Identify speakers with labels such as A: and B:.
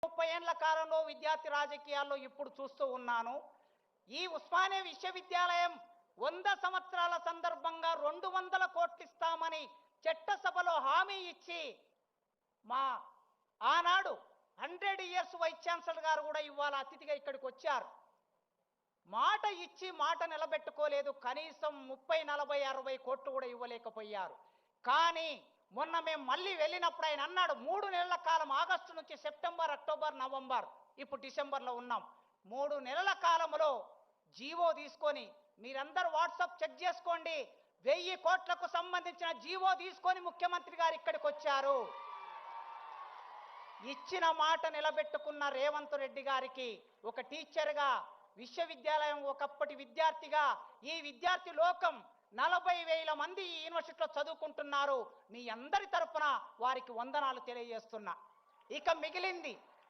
A: 30 ఏళ్ల కాలంలో విద్యార్థి రాజకీయాల్లో ఇప్పుడు చూస్తూ ఉన్నాను. ఈ ఉస్మానియా విశ్వవిద్యాలయం 100 సంవత్సరాల సందర్భంగా 200 కోట్లు ఇస్తామని చట్టసభలో హామీ ఇచ్చి మా ఆనాడు 100 ఇయర్స్ వైస్ ఛాన్సలర్ గారు కూడా ఇవాళ అతిథిగా ఇక్కడికి వచ్చారు. మాట ఇచ్చి మాట నిలబెట్టుకోలేదు. కనీసం 30, 40, 60 కోట్లు కూడా ఇవ్వలేకపోయారు. కానీ మొన్న మేము మళ్ళీ వెళ్ళినప్పుడు ఆయన అన్నాడు 3 నెలల కాలం, ఆగస్టు నుంచి సెప్టెంబర్, అక్టోబర్, నవంబర్, ఇప్పుడు డిసెంబర్లో ఉన్నాం. 3 నెలల కాలంలో జీవో తీసుకొని, మీరందరూ వాట్సాప్ చెక్ చేసుకోండి, 1000 కోట్లకు సంబంధించిన జీవో తీసుకొని ముఖ్యమంత్రి గారు ఇక్కడికి వచ్చారు. ఇచ్చిన మాట నిలబెట్టుకున్న రేవంత్ రెడ్డి గారికి ఒక టీచర్గా, విశ్వవిద్యాలయం ఒకప్పటి విద్యార్థిగా, ఈ విద్యార్థి లోకం 40,000 మంది ఈ యూనివర్సిటీలో చదువుకుంటున్నారు. మీ అందరి తరపున వారికి వందనాలు తెలియజేస్తున్నా. ఇక మిగిలింది